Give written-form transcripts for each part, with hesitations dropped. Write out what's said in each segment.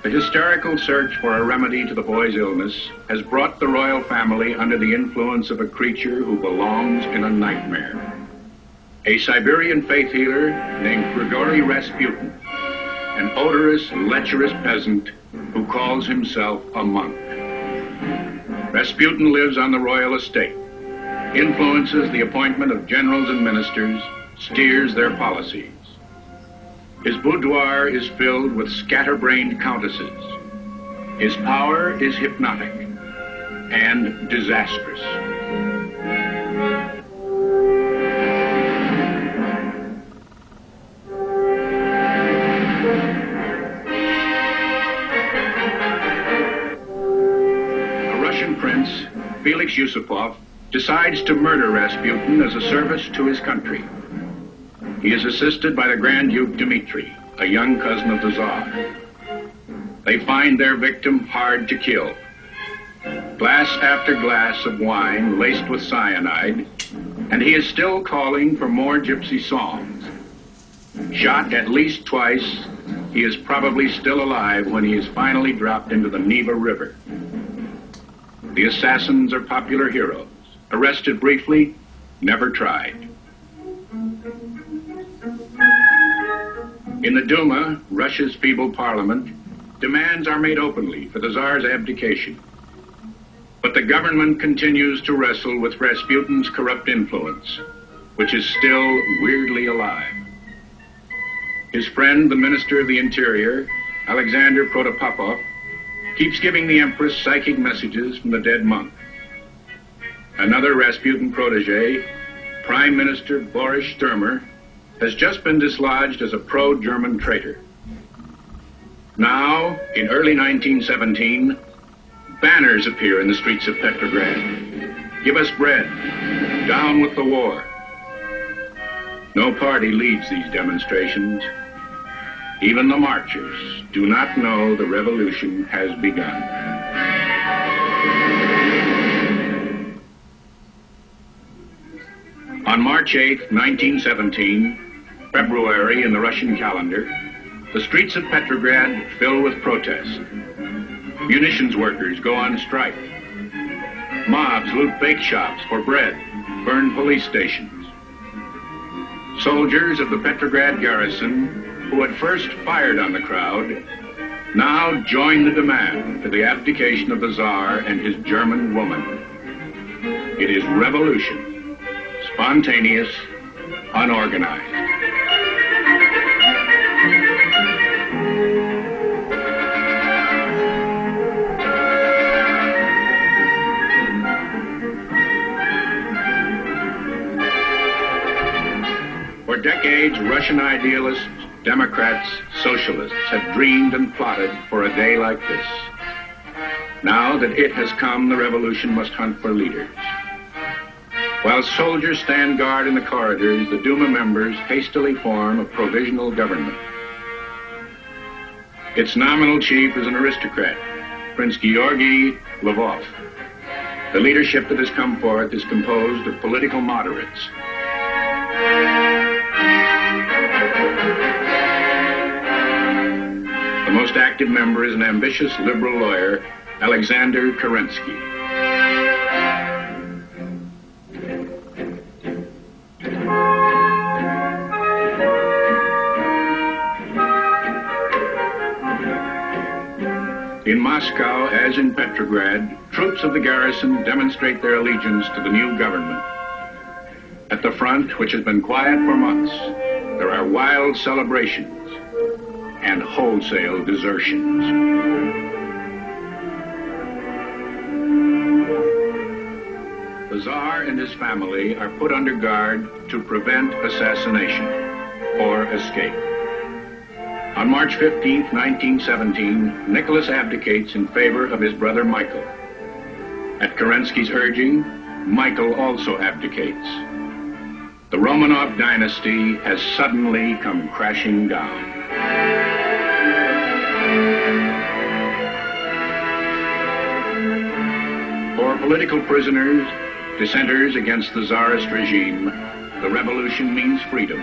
The hysterical search for a remedy to the boy's illness has brought the royal family under the influence of a creature who belongs in a nightmare. A Siberian faith healer named Grigory Rasputin, an odorous, lecherous peasant who calls himself a monk. Rasputin lives on the royal estate, influences the appointment of generals and ministers, steers their policies. His boudoir is filled with scatterbrained countesses. His power is hypnotic and disastrous. A Russian prince, Felix Yusupov, decides to murder Rasputin as a service to his country. He is assisted by the Grand Duke Dmitri, a young cousin of the Tsar. They find their victim hard to kill. Glass after glass of wine laced with cyanide, and he is still calling for more gypsy songs. Shot at least twice, he is probably still alive when he is finally dropped into the Neva River. The assassins are popular heroes, arrested briefly, never tried. In the Duma, Russia's feeble parliament, demands are made openly for the Tsar's abdication. But the government continues to wrestle with Rasputin's corrupt influence, which is still weirdly alive. His friend, the Minister of the Interior, Alexander Protopopov, keeps giving the Empress psychic messages from the dead monk. Another Rasputin protege, Prime Minister Boris Sturmer, has just been dislodged as a pro-German traitor. Now, in early 1917, banners appear in the streets of Petrograd. Give us bread. Down with the war. No party leads these demonstrations. Even the marchers do not know the revolution has begun. On March 8, 1917, February in the Russian calendar, the streets of Petrograd fill with protest. Munitions workers go on strike. Mobs loot bake shops for bread, burn police stations. Soldiers of the Petrograd garrison, who had first fired on the crowd, now join the demand for the abdication of the Tsar and his German woman. It is revolution, spontaneous, unorganized. For decades, Russian idealists, Democrats, socialists have dreamed and plotted for a day like this. Now that it has come, the revolution must hunt for leaders. While soldiers stand guard in the corridors, the Duma members hastily form a provisional government. Its nominal chief is an aristocrat, Prince Georgy Lvov. The leadership that has come forth is composed of political moderates. The most active member is an ambitious liberal lawyer, Alexander Kerensky. In Moscow, as in Petrograd, troops of the garrison demonstrate their allegiance to the new government. At the front, which has been quiet for months, there are wild celebrations and wholesale desertions. The Tsar and his family are put under guard to prevent assassination or escape. On March 15, 1917, Nicholas abdicates in favor of his brother Michael. At Kerensky's urging, Michael also abdicates. The Romanov dynasty has suddenly come crashing down. For political prisoners, dissenters against the Tsarist regime, the revolution means freedom.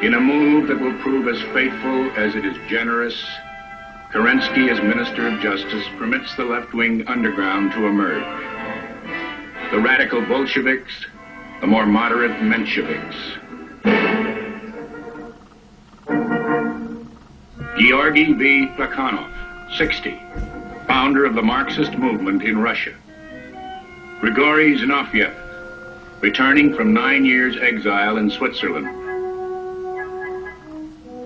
In a move that will prove as faithful as it is generous, Kerensky, as Minister of Justice, permits the left-wing underground to emerge. The radical Bolsheviks, the more moderate Mensheviks. Georgy V. Plekhanov, 60, founder of the Marxist movement in Russia. Grigory Zinoviev, returning from 9 years' exile in Switzerland.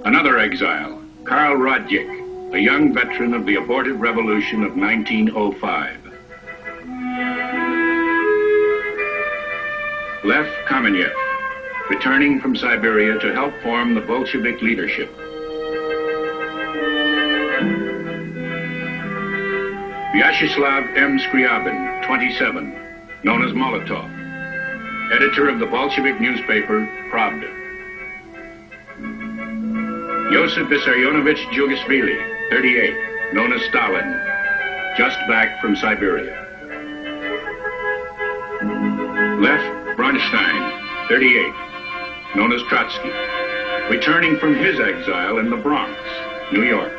Another exile, Karl Radzic, a young veteran of the abortive revolution of 1905. Lev Kamenev, returning from Siberia to help form the Bolshevik leadership. Vyacheslav M. Scriabin, 27, known as Molotov, editor of the Bolshevik newspaper Pravda. Yosef Vissarionovich Djugashvili, 38, known as Stalin, just back from Siberia. Lev Bronstein, 38, known as Trotsky, returning from his exile in the Bronx, New York.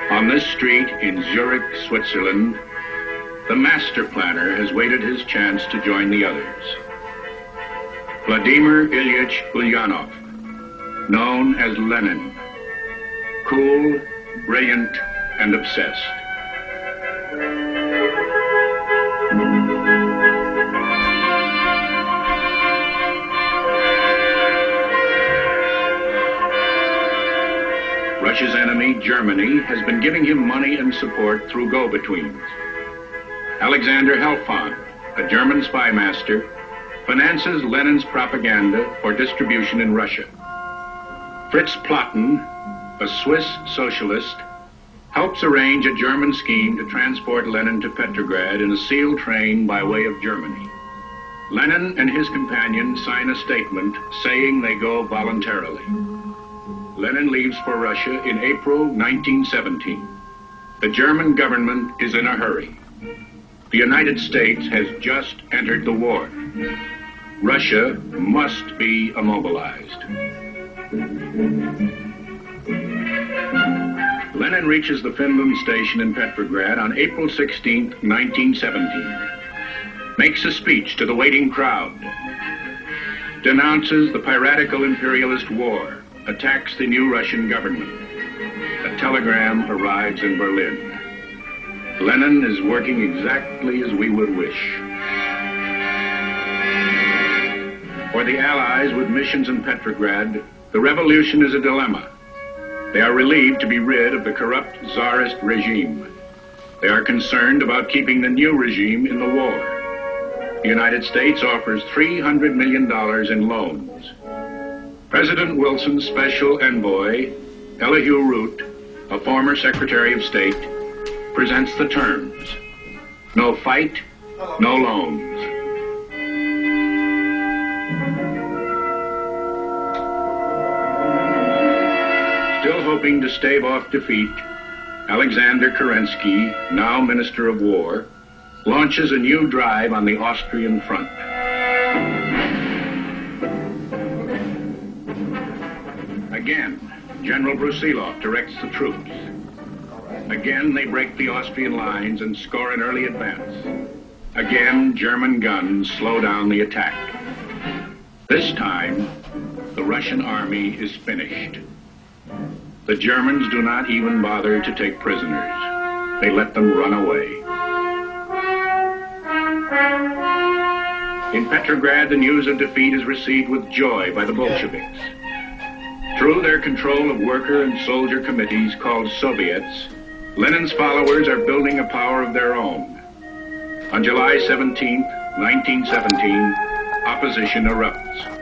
On this street in Zurich, Switzerland, the master planner has waited his chance to join the others. Vladimir Ilyich Ulyanov, known as Lenin, cool, brilliant, and obsessed. Russia's enemy, Germany, has been giving him money and support through go-betweens. Alexander Helfand, a German spy master, finances Lenin's propaganda for distribution in Russia. Fritz Platen, a Swiss socialist, helps arrange a German scheme to transport Lenin to Petrograd in a sealed train by way of Germany. Lenin and his companion sign a statement saying they go voluntarily. Lenin leaves for Russia in April 1917. The German government is in a hurry. The United States has just entered the war. Russia must be immobilized. Lenin reaches the Finland station in Petrograd on April 16, 1917. Makes a speech to the waiting crowd. Denounces the piratical imperialist war. Attacks the new Russian government. A telegram arrives in Berlin. Lenin is working exactly as we would wish. For the Allies with missions in Petrograd, the revolution is a dilemma. They are relieved to be rid of the corrupt Tsarist regime. They are concerned about keeping the new regime in the war. The United States offers $300 million in loans. President Wilson's special envoy, Elihu Root, a former Secretary of State, presents the terms. No fight, no loans. Still hoping to stave off defeat, Alexander Kerensky, now Minister of War, launches a new drive on the Austrian front. Again, General Brusilov directs the troops. Again, they break the Austrian lines and score an early advance. Again, German guns slow down the attack. This time, the Russian army is finished. The Germans do not even bother to take prisoners. They let them run away. In Petrograd, the news of defeat is received with joy by the Bolsheviks. Through their control of worker and soldier committees called Soviets, Lenin's followers are building a power of their own. On July 17, 1917, opposition erupts.